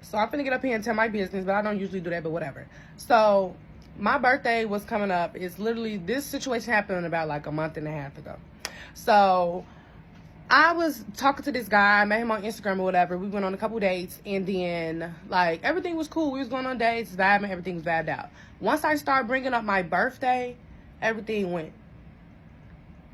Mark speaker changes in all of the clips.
Speaker 1: So I'm finna get up here and tell my business, but I don't usually do that, but whatever. So my birthday was coming up. It's literally, this situation happened about like a month and a half ago. So I was talking to this guy. I met him on Instagram or whatever. We went on a couple dates, and then like everything was cool. We was going on dates, vibing, everything was vibed out. Once I started bringing up my birthday, everything went.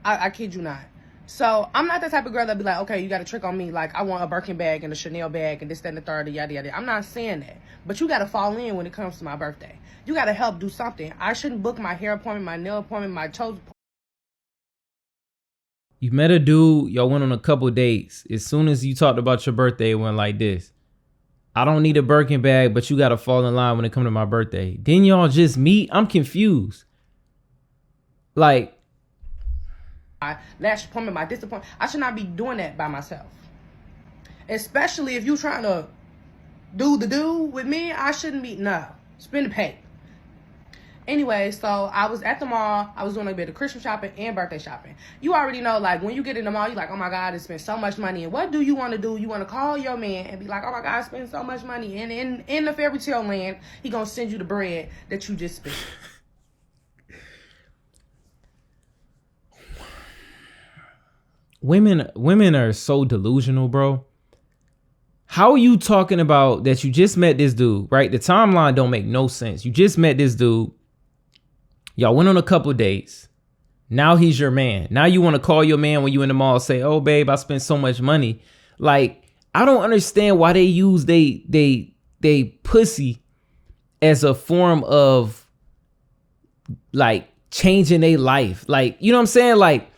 Speaker 1: I kid you not. So I'm not the type of girl that be like, okay, you got to trick on me. Like, I want a Birkin bag and a Chanel bag and this, that, and the third, and yada, yada. I'm not saying that. But you got to fall in when it comes to my birthday. You got to help do something. I shouldn't book my hair appointment, my nail appointment, my toes appointment.
Speaker 2: You met a dude, y'all went on a couple dates. As soon as you talked about your birthday, it went like this. I don't need a Birkin bag, but you got to fall in line when it comes to my birthday. Then y'all just meet? I'm confused. Like,
Speaker 1: My lash appointment, my disappointment. I should not be doing that by myself. Especially if you trying to do with me. I shouldn't be, no. Spend the pay. Anyway, so I was at the mall. I was doing a bit of Christmas shopping and birthday shopping. You already know, like, when you get in the mall, you're like, oh my God, I spent so much money. And what do you want to do? You want to call your man and be like, oh my God, I spent so much money. And in the fairy tale land, he going to send you the bread that you just spent.
Speaker 2: Women are so delusional, bro. How are you talking about that you just met this dude, right? The timeline don't make no sense. You just met this dude. Y'all went on a couple dates. Now he's your man. Now you want to call your man when you in the mall, say, oh, babe, I spent so much money. Like, I don't understand why they use they pussy as a form of like changing their life. Like, you know what I'm saying? Like,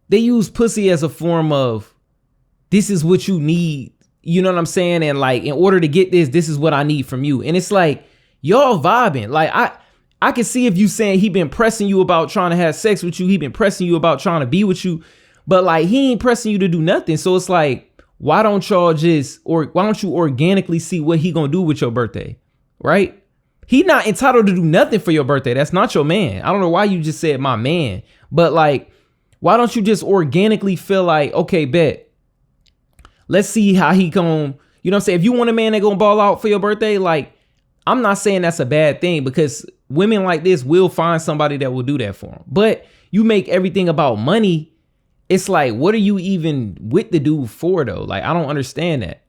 Speaker 2: they use pussy as a form of, this is what you need. You know what I'm saying? And like, in order to get this is what I need from you. And it's like, y'all vibing. Like, I can see if you saying he been pressing you about trying to have sex with you. He been pressing you about trying to be with you. But like, he ain't pressing you to do nothing. So it's like, why don't y'all just, or why don't you organically see what he gonna do with your birthday? Right? He not entitled to do nothing for your birthday. That's not your man. I don't know why you just said my man. But like, why don't you just organically feel like, okay, bet, let's see how he gon', you know what I'm saying? If you want a man that gonna ball out for your birthday, like, I'm not saying that's a bad thing, because women like this will find somebody that will do that for them. But you make everything about money. It's like, what are you even with the dude for though? Like, I don't understand that.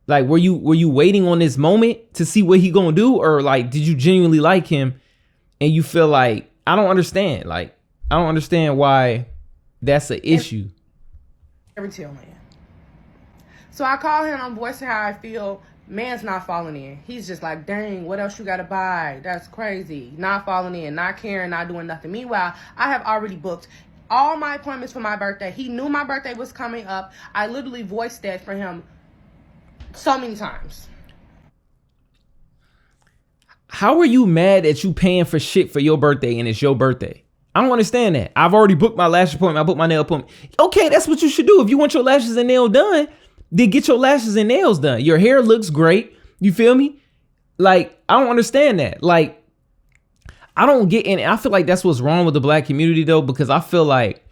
Speaker 2: Like, were you waiting on this moment to see what he gonna do? Or like, did you genuinely like him and you feel like, I don't understand. Like, I don't understand why that's an issue.
Speaker 1: Every tale man. So I call him, I'm voicing how I feel. Man's not falling in. He's just like, dang, what else you gotta buy? That's crazy. Not falling in, not caring, not doing nothing. Meanwhile, I have already booked all my appointments for my birthday. He knew my birthday was coming up. I literally voiced that for him so many times.
Speaker 2: How are you mad that you paying for shit for your birthday and it's your birthday? I don't understand that. I've already booked my lash appointment. I booked my nail appointment. Okay, that's what you should do. If you want your lashes and nails done, then get your lashes and nails done. Your hair looks great. You feel me? Like, I don't understand that. Like, I don't get in. I feel like that's what's wrong with the black community though, because I feel like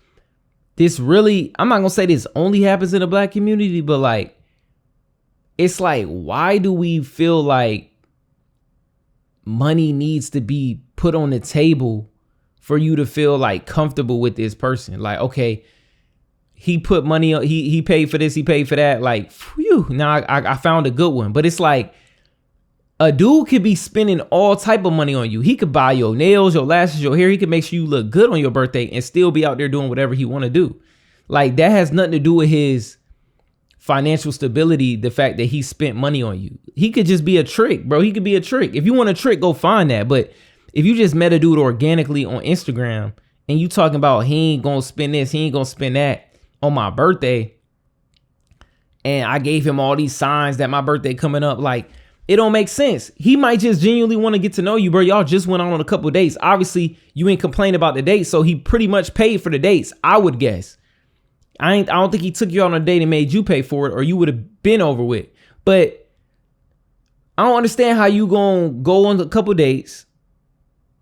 Speaker 2: this really, I'm not gonna say this only happens in the black community, but like, it's like, why do we feel like money needs to be put on the table for you to feel like comfortable with this person? Like, okay, he put money on, he paid for this, he paid for that. Like, phew, now I found a good one. But it's like, a dude could be spending all type of money on you. He could buy your nails, your lashes, your hair. He could make sure you look good on your birthday and still be out there doing whatever he want to do. Like, that has nothing to do with his financial stability, the fact that he spent money on you. He could just be a trick, bro. He could be a trick. If you want a trick, go find that. But if you just met a dude organically on Instagram and you talking about he ain't gonna spend this, he ain't gonna spend that on my birthday, and I gave him all these signs that my birthday coming up, like, it don't make sense. He might just genuinely want to get to know you, bro. Y'all just went on a couple dates. Obviously, you ain't complain about the dates, so he pretty much paid for the dates, I would guess. I don't think he took you on a date and made you pay for it, or you would have been over with. But I don't understand how you gonna go on a couple dates.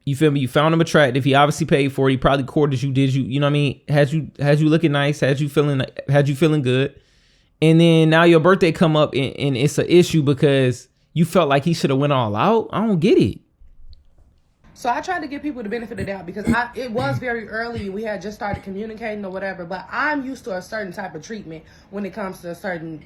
Speaker 2: You feel me? You found him attractive. He obviously paid for it. He probably courted you, did you? You know what I mean? Had you looking nice, had you feeling good. And then now your birthday come up and it's an issue because you felt like he should have went all out. I don't get it.
Speaker 1: So I tried to give people the benefit of the doubt because it was very early. We had just started communicating or whatever, but I'm used to a certain type of treatment when it comes to certain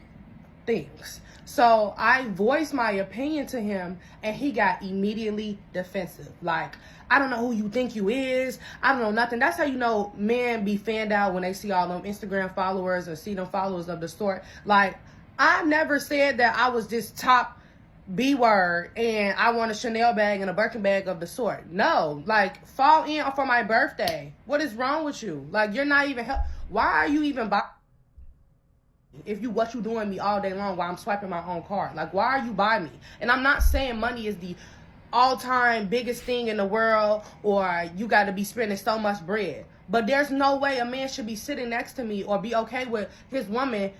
Speaker 1: things. So I voiced my opinion to him and he got immediately defensive. Like, I don't know who you think you is. I don't know nothing. That's how you know men be fanned out when they see all them Instagram followers or see them followers of the sort. Like, I never said that I was just top B word and I want a Chanel bag and a Birkin bag of the sort. No, like, fall in for my birthday. What is wrong with you? Like, you're not even why are you even if you what you doing me all day long while I'm swiping my own card? Like, why are you by me? And I'm not saying money is the all-time biggest thing in the world or you got to be spending so much bread, but there's no way a man should be sitting next to me or be okay with his woman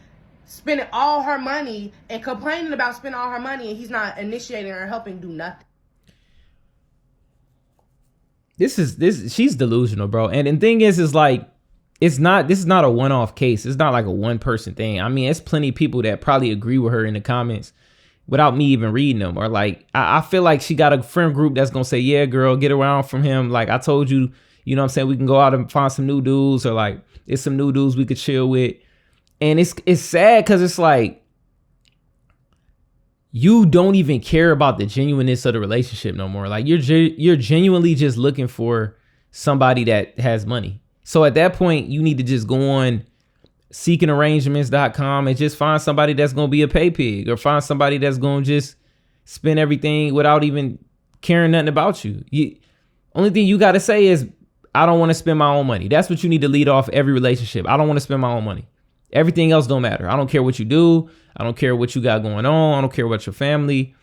Speaker 1: spending all her money and complaining about spending all her money and he's not initiating or helping do nothing.
Speaker 2: She's delusional, bro. And the thing is like, this is not a one-off case. It's not like a one-person thing. I mean, it's plenty of people that probably agree with her in the comments without me even reading them. Or like, I feel like she got a friend group that's gonna say, yeah, girl, get around from him. Like, I told you, you know what I'm saying, we can go out and find some new dudes, or like, it's some new dudes we could chill with. And it's sad because it's like, you don't even care about the genuineness of the relationship no more. Like, you're genuinely just looking for somebody that has money. So at that point, you need to just go on seekingarrangements.com and just find somebody that's going to be a pay pig, or find somebody that's going to just spend everything without even caring nothing about you. Only thing you got to say is, I don't want to spend my own money. That's what you need to lead off every relationship. I don't want to spend my own money. Everything else don't matter. I don't care what you do. I don't care what you got going on. I don't care about your family.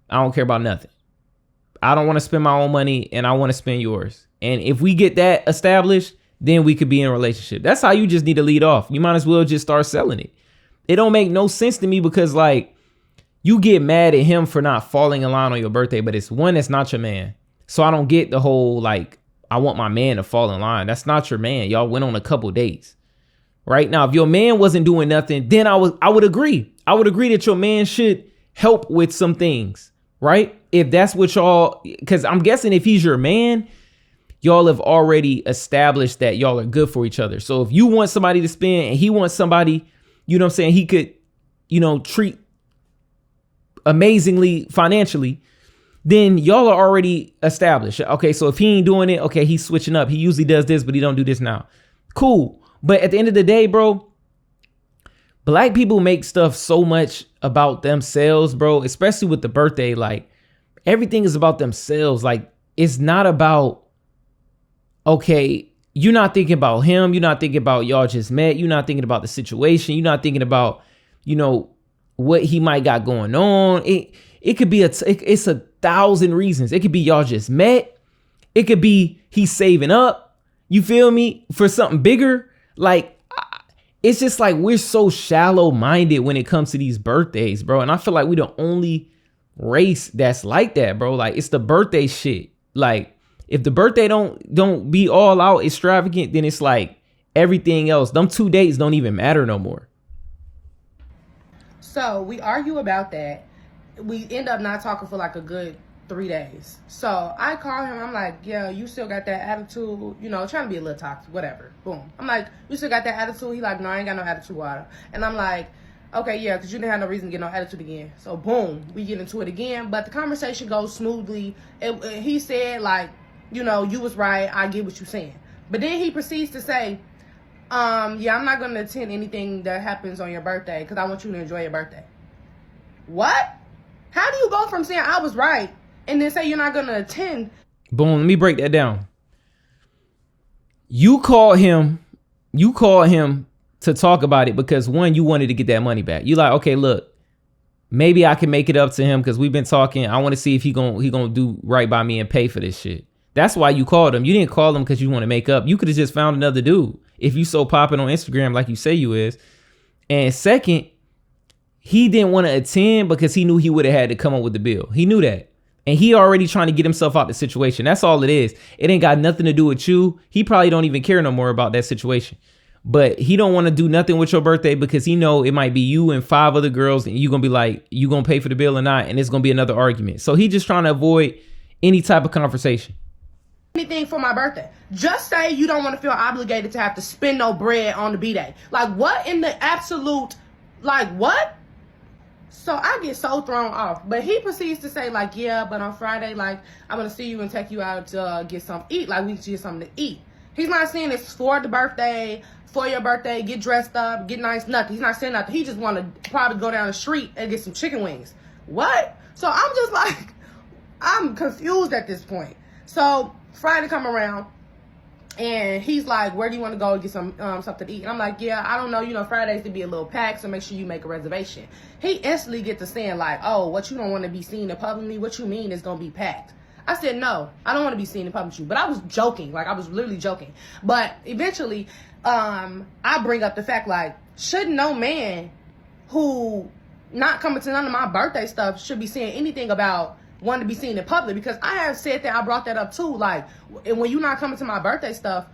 Speaker 2: I don't care about nothing. I don't want to spend my own money and I want to spend yours. And if we get that established, then we could be in a relationship. That's how you just need to lead off. You might as well just start selling it. It don't make no sense to me because, like, you get mad at him for not falling in line on your birthday, but it's one that's not your man. So I don't get the whole, like, I want my man to fall in line. That's not your man. Y'all went on a couple dates. Right now, if your man wasn't doing nothing, then I would agree. I would agree that your man should help with some things, right? If that's what y'all, because I'm guessing if he's your man, y'all have already established that y'all are good for each other. So if you want somebody to spend and he wants somebody, you know what I'm saying, he could, you know, treat amazingly financially, then y'all are already established. Okay, so if he ain't doing it, okay, he's switching up. He usually does this, but he don't do this now. Cool. But at the end of the day, bro, black people make stuff so much about themselves, bro, especially with the birthday. Like, everything is about themselves. Like, it's not about, okay, you're not thinking about him. You're not thinking about y'all just met. You're not thinking about the situation. You're not thinking about, you know, what he might got going on. It could be it's 1,000 reasons. It could be y'all just met. It could be he's saving up. You feel me? For something bigger. Like, it's just like we're so shallow minded when it comes to these birthdays, bro. And I feel like we the only race that's like that, bro. Like, it's the birthday shit. Like, if the birthday don't be all out extravagant, then it's like everything else. Them 2 dates don't even matter no more.
Speaker 1: So we argue about that. We end up not talking for like a good 3 days. So I call him. I'm like, yeah, you still got that attitude, you know, trying to be a little toxic, whatever. Boom. I'm like, you still got that attitude? He like, no, I ain't got no attitude, water. And I'm like, okay, yeah, because you didn't have no reason to get no attitude again. So boom, we get into it again. But the conversation goes smoothly. He said, like, you know, you was right. I get what you're saying. But then he proceeds to say, yeah, I'm not going to attend anything that happens on your birthday because I want you to enjoy your birthday. What? How do you go from saying I was right and then say you're not going to attend?
Speaker 2: Boom, let me break that down. You call him to talk about it because, one, you wanted to get that money back. You like, okay, look, maybe I can make it up to him because we've been talking. I want to see if he gonna do right by me and pay for this shit. That's why you called him. You didn't call him because you want to make up. You could have just found another dude if you so popping on Instagram like you say you is. And second, he didn't want to attend because he knew he would have had to come up with the bill. He knew that. And he already trying to get himself out the situation. That's all it is. It ain't got nothing to do with you. He probably don't even care no more about that situation. but he don't want to do nothing with your birthday because he know it might be you and 5 other girls, and you gonna be like, you gonna pay for the bill or not, and it's gonna be another argument. So he just trying to avoid any type of conversation.
Speaker 1: Anything for my birthday. Just say you don't want to feel obligated to have to spend no bread on the B-Day. Like, what in the absolute, like, what? So I get so thrown off. But he proceeds to say, like, yeah, but on Friday, like, I'm going to see you and take you out to get something to eat. Like, we can get something to eat. He's not saying it's for the birthday, for your birthday, get dressed up, get nice, nothing. He's not saying nothing. He just want to probably go down the street and get some chicken wings. What? So I'm just like, I'm confused at this point. So Friday come around, and he's like, where do you want to go get some something to eat? And I'm like, yeah, I don't know. You know, Fridays to be a little packed, so make sure you make a reservation. He instantly get to saying, like, oh, what, you don't want to be seen in public? What you mean it's going to be packed? I said, no, I don't want to be seen in public with you. But I was joking. Like, I was literally joking. But eventually, I bring up the fact, like, shouldn't no man who not coming to none of my birthday stuff should be saying anything about wanting to be seen in public? Because I have said that, I brought that up too. Like, and when you not coming to my birthday stuff,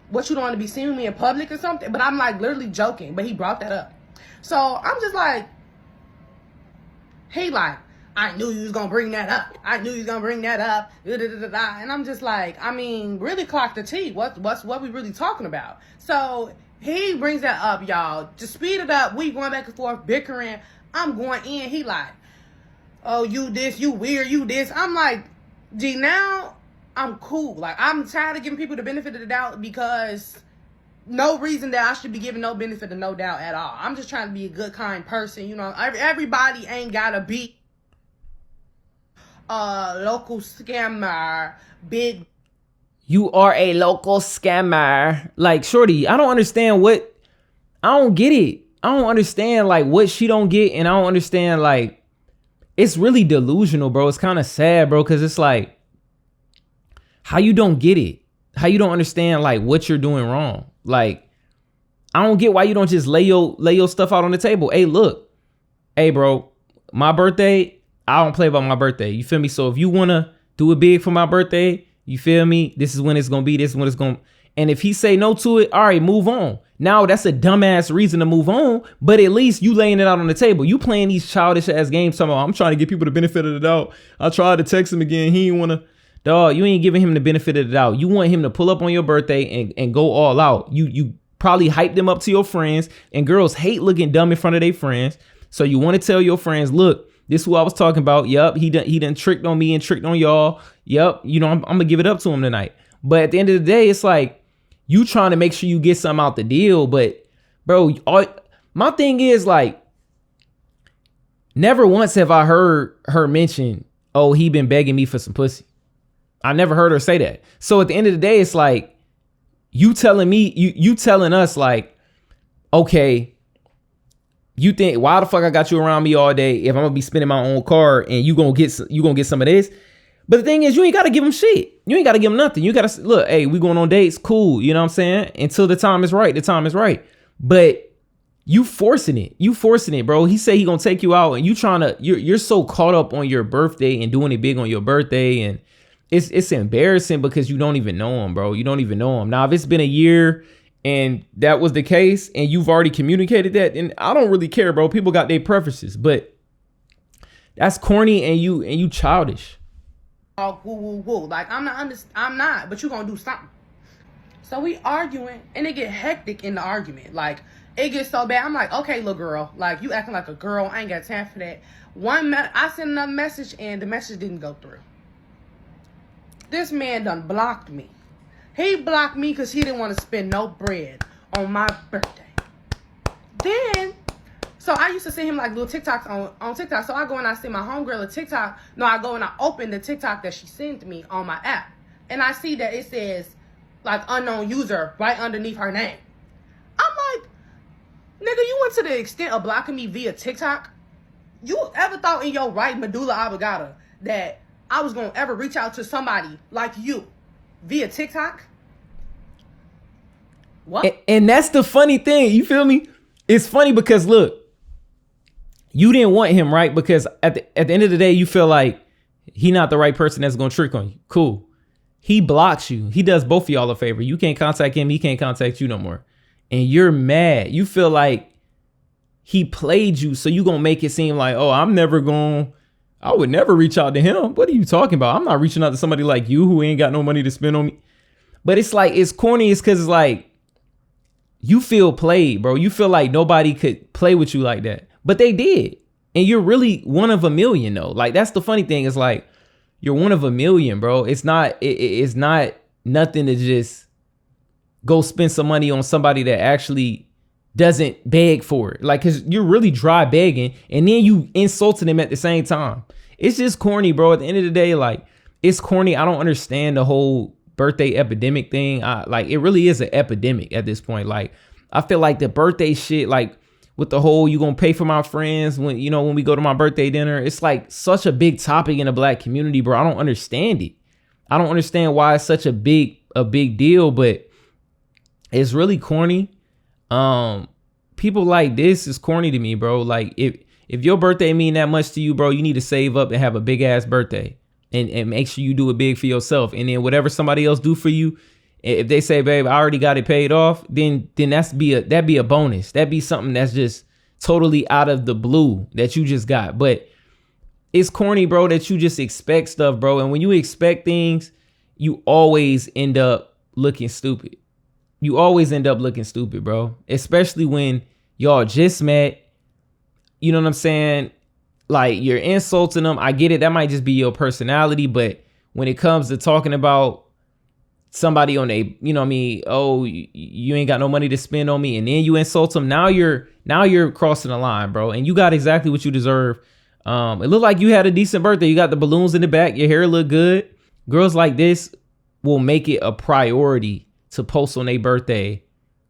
Speaker 1: what, you don't want to be seeing with me in public or something? But I'm like literally joking. But he brought that up. So I'm just like, he like, I knew you was gonna bring that up. I knew you was gonna bring that up. And I'm just like, I mean, really clock the T. What we really talking about? So he brings that up, y'all. To speed it up, we going back and forth, bickering. I'm going in. He like, oh, you this, you weird, you this. I'm like, gee, now I'm cool. Like, I'm tired of giving people the benefit of the doubt, because no reason that I should be given no benefit of no doubt at all. I'm just trying to be a good, kind person. You know, everybody ain't gotta be a local scammer, big.
Speaker 2: You are a local scammer. Like, shorty, I don't understand what, I don't get it. I don't understand, like, what she don't get, and I don't understand, like, it's really delusional, bro. It's kind of sad, bro, because it's like, how you don't get it? How you don't understand, like, what you're doing wrong? Like, I don't get why you don't just lay your stuff out on the table. Hey, look. Hey, bro, my birthday, I don't play about my birthday. You feel me? So if you want to do it big for my birthday, you feel me? This is when it's going to be. This is when it's going to. And if he say no to it, all right, move on. Now, that's a dumbass reason to move on, but at least you laying it out on the table. You playing these childish ass games talking about, I'm trying to give people the benefit of the doubt. I tried to text him again. He didn't want to. Dog, you ain't giving him the benefit of the doubt. You want him to pull up on your birthday and go all out. You probably hype them up to your friends, and girls hate looking dumb in front of their friends. So you want to tell your friends, look, this is who I was talking about. Yup, he done tricked on me and tricked on y'all. Yup, you know, I'm gonna give it up to him tonight. But at the end of the day, it's like, you trying to make sure you get something out the deal. But bro, my thing is, like, never once have I heard her mention, oh, he been begging me for some pussy. I never heard her say that. So at the end of the day, it's like, you telling me, you telling us, like, okay, you think, why the fuck I got you around me all day if I'm gonna be spending my own car, and you gonna get some of this? But the thing is, you ain't gotta give him shit. You ain't gotta give him nothing. You gotta look, hey, we going on dates, cool. You know what I'm saying? Until the time is right, the time is right. But you forcing it, bro. He say he gonna take you out, and you're so caught up on your birthday and doing it big on your birthday, and it's embarrassing because you don't even know him, bro. You don't even know him. Now, if it's been a year and that was the case, and you've already communicated that, and I don't really care, bro. People got their preferences, but that's corny, and you childish.
Speaker 1: Oh, woo, woo, woo. Like, I'm not, but you gonna do something. So we arguing, and it get hectic in the argument. Like, it gets so bad. I'm like, okay, little girl, like, you acting like a girl. I ain't got time for that. I sent another message, and the message didn't go through. This man done blocked me. He blocked me because he didn't want to spend no bread on my birthday. Then, so I used to send him like little TikToks on TikTok. So I go and I send my homegirl a TikTok. No, I go and I open the TikTok that she sent me on my app. And I see that it says like unknown user right underneath her name. I'm like, nigga, you went to the extent of blocking me via TikTok? You ever thought in your right medulla oblongata that I was going to ever reach out to somebody like you via TikTok? What?
Speaker 2: And that's the funny thing. You feel me? It's funny because, look, you didn't want him, right? Because at the end of the day, you feel like he not the right person that's going to trick on you. Cool. He blocks you. He does both of y'all a favor. You can't contact him. He can't contact you no more. and you're mad. You feel like he played you, so you gonna make it seem like, oh, I would never reach out to him. What are you talking about? I'm not reaching out to somebody like you who ain't got no money to spend on me. But it's like, it's corny. It's because it's like, you feel played, bro. You feel like nobody could play with you like that. But they did. And you're really one of a million, though. Like, that's the funny thing. Is like, you're one of a million, bro. It's not nothing to just go spend some money on somebody that actually doesn't beg for it. Like, cause you're really dry begging and then you insulting them at the same time. It's just corny, bro. At the end of the day, like, it's corny. I don't understand the whole birthday epidemic thing. Like, it really is an epidemic at this point. Like, I feel like the birthday shit, like with the whole, you gonna pay for my friends when, you know, when we go to my birthday dinner, it's like such a big topic in the black community, bro. I don't understand it. I don't understand why it's such a big deal, but it's really corny. People like this is corny to me, bro. Like, if your birthday mean that much to you, bro, you need to save up and have a big ass birthday and make sure you do it big for yourself. And then whatever somebody else do for you, if they say, babe, I already got it paid off, then that'd be a bonus. That'd be something that's just totally out of the blue that you just got. But it's corny, bro, that you just expect stuff, bro. And when you expect things, you always end up looking stupid. You always end up looking stupid, bro. Especially when y'all just met. You know what I'm saying? Like, you're insulting them. I get it. That might just be your personality. But when it comes to talking about somebody on a, you know what I mean? Oh, you ain't got no money to spend on me. And then you insult them. Now you're crossing the line, bro. And you got exactly what you deserve. It looked like you had a decent birthday. You got the balloons in the back. Your hair look good. Girls like this will make it a priority to post on their birthday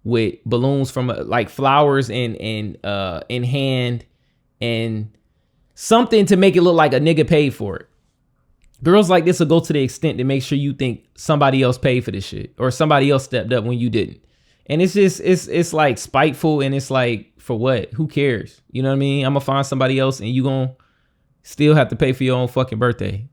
Speaker 2: with balloons from like flowers in hand and something to make it look like a nigga paid for it. Girls like this will go to the extent to make sure you think somebody else paid for this shit or somebody else stepped up when you didn't. And it's just, it's like spiteful, and it's like, for what? Who cares? You know what I mean? I'm gonna find somebody else and you gonna still have to pay for your own fucking birthday.